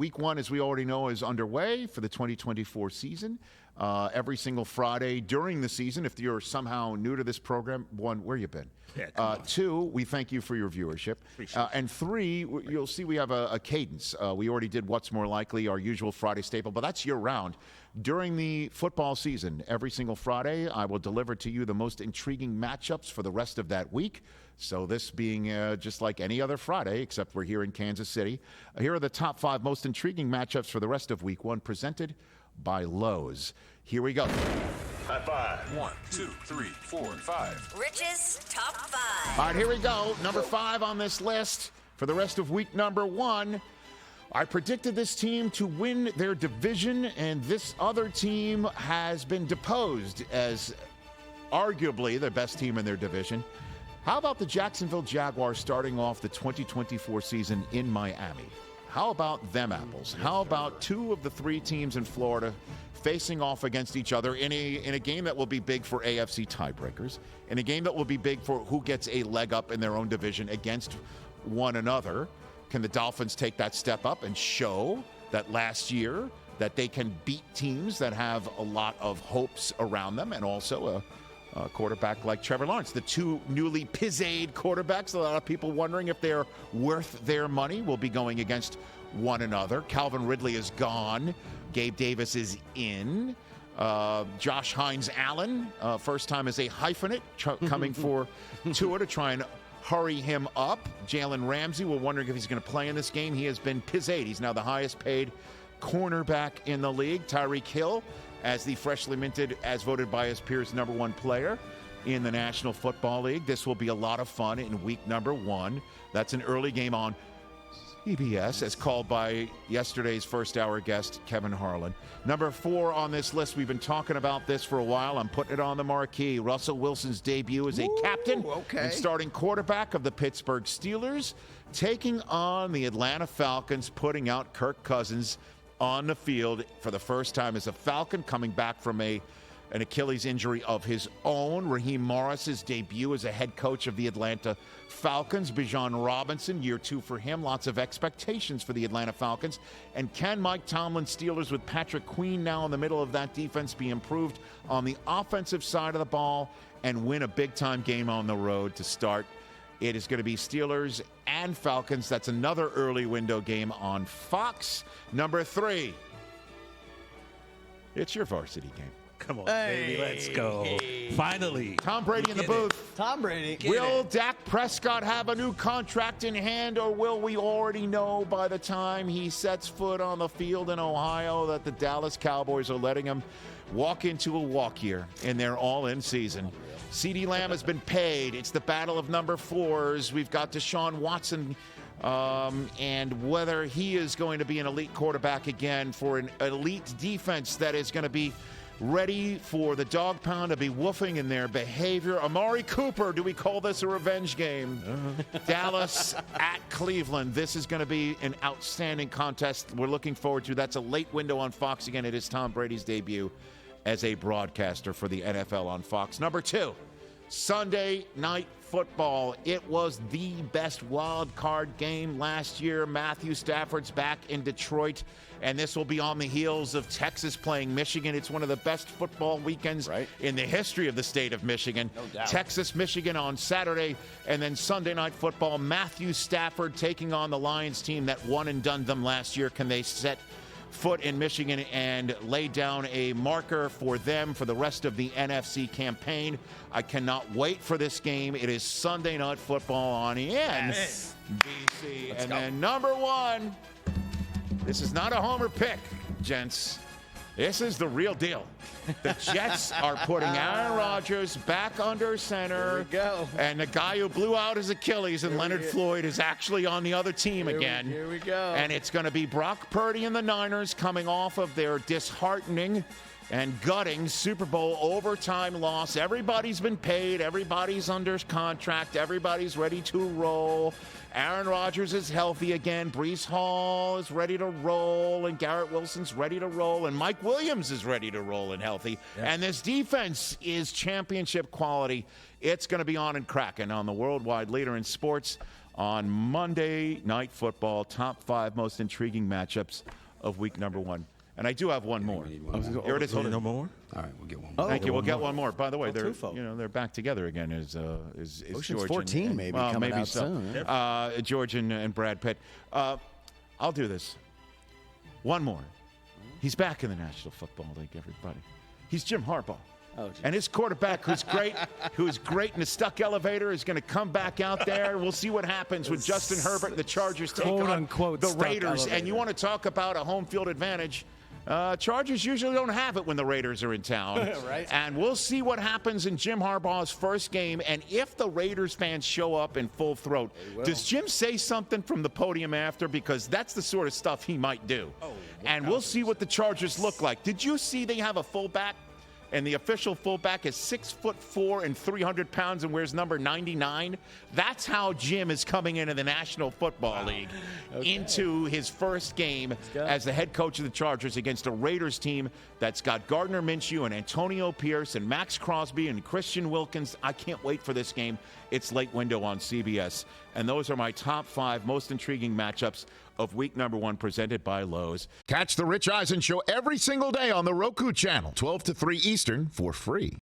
Week 1, as we already know, is underway for the 2024 season. Every single Friday during the season, if you're somehow new to this program, 1, where you been? Yeah, 2, we thank you for your viewership. And 3, you'll see we have a cadence. We already did What's More Likely, our usual Friday staple, but that's year-round. During the football season, every single Friday, I will deliver to you the most intriguing matchups for the rest of that week. So this being just like any other Friday, except we're here in Kansas City. Here are the top 5 most intriguing matchups for the rest of Week 1, presented by Lowe's. Here we go. High five. 1, 2, 3, 4, 5. Rich's top 5. All right, here we go. Number 5 on this list for the rest of week number 1. I predicted this team to win their division, and this other team has been deposed as arguably the best team in their division. How about the Jacksonville Jaguars starting off the 2024 season in Miami? How about them apples? How about 2 of the 3 teams in Florida facing off against each other in a game that will be big for AFC tiebreakers, in a game that will be big for who gets a leg up in their own division against one another? Can the Dolphins take that step up and show that last year that they can beat teams that have a lot of hopes around them, and also a quarterback like Trevor Lawrence? The 2 newly pizzade quarterbacks, a lot of people wondering if they're worth their money, will be going against one another. Calvin Ridley is gone. Gabe Davis is in. Josh Hines-Allen, first time as a hyphenate, coming for Tua to try and hurry him up. Jalen Ramsey, we're wondering if he's going to play in this game. He has been pizzade. He's now the highest paid cornerback in the league. Tyreek Hill, as the freshly minted, as voted by his peers, number 1 player in the National Football League. This will be a lot of fun in week number 1. That's an early game on CBS, as called by yesterday's first-hour guest, Kevin Harlan. Number 4 on this list, we've been talking about this for a while. I'm putting it on the marquee. Russell Wilson's debut as a captain and starting quarterback of the Pittsburgh Steelers, taking on the Atlanta Falcons, putting out Kirk Cousins on the field for the first time as a Falcon, coming back from an Achilles injury of his own. Raheem Morris's debut as a head coach of the Atlanta Falcons. Bijan Robinson, year 2 for him. Lots of expectations for the Atlanta Falcons. And can Mike Tomlin's Steelers, with Patrick Queen now in the middle of that defense, be improved on the offensive side of the ball and win a big-time game on the road to start? It is going to be Steelers and Falcons. That's another early window game on Fox. Number 3, it's your varsity game. Come on, baby, let's go. Finally. Tom Brady in the booth. Tom Brady. Will Dak Prescott have a new contract in hand, or will we already know by the time he sets foot on the field in Ohio that the Dallas Cowboys are letting him walk into a walk year in their all-in season? CeeDee Lamb has been paid. It's the battle of number 4s. We've got Deshaun Watson, and whether he is going to be an elite quarterback again for an elite defense that is going to be ready for the dog pound to be woofing in their behavior. Amari Cooper, do we call this a revenge game? Dallas at Cleveland. This is going to be an outstanding contest we're looking forward to. That's a late window on Fox. Again, it is Tom Brady's debut as a broadcaster for the NFL on Fox. Number 2, Sunday Night Football. It was the best wild card game last year. Matthew Stafford's back in Detroit, and this will be on the heels of Texas playing Michigan. It's one of the best football weekends in the history of the state of Michigan. No doubt. Texas, Michigan on Saturday, and then Sunday Night Football. Matthew Stafford taking on the Lions team that won and done them last year. Can they set foot in Michigan and lay down a marker for them for the rest of the NFC campaign? I cannot wait for this game. It is Sunday Night Football on NBC. And then number 1, this is not a homer pick, gents. This is the real deal. The Jets are putting Aaron Rodgers back under center. Here we go. And the guy who blew out his Achilles and Leonard Floyd is actually on the other team again. Here we go. And it's going to be Brock Purdy and the Niners coming off of their disheartening and gutting Super Bowl overtime loss. Everybody's been paid. Everybody's under contract. Everybody's ready to roll. Aaron Rodgers is healthy again. Breece Hall is ready to roll. And Garrett Wilson's ready to roll. And Mike Williams is ready to roll and healthy. Yeah. And this defense is championship quality. It's going to be on and cracking on the worldwide leader in sports on Monday Night Football. Top 5 most intriguing matchups of week number 1. And I do have one more. Here it is. Hold it. No more? All right, we'll get one more. Thank you. We'll get one more. By the way, twofold. they're back together again. Is Ocean's George 14 and, maybe well, coming maybe out so. soon. Yeah. George and Brad Pitt. I'll do this. One more. He's back in the National Football League. Everybody. He's Jim Harbaugh. Oh, and his quarterback, who's great in the stuck elevator, is going to come back out there. We'll see what happens with Justin Herbert and the Chargers take on the Raiders. And you want to talk about a home field advantage. Chargers usually don't have it when the Raiders are in town. Right. And we'll see what happens in Jim Harbaugh's first game. And if the Raiders fans show up in full throat, does Jim say something from the podium after? Because that's the sort of stuff he might do. And we'll see what the Chargers look like. Did you see they have a fullback? And the official fullback is 6'4" and 300 pounds and wears number 99. That's how Jim is coming into the National Football League into his first game as the head coach of the Chargers against a Raiders team that's got Gardner Minshew and Antonio Pierce and Max Crosby and Christian Wilkins. I can't wait for this game. It's late window on CBS. And those are my top 5 most intriguing matchups of week number 1 presented by Lowe's. Catch the Rich Eisen Show every single day on the Roku channel, 12 to 3 Eastern, for free.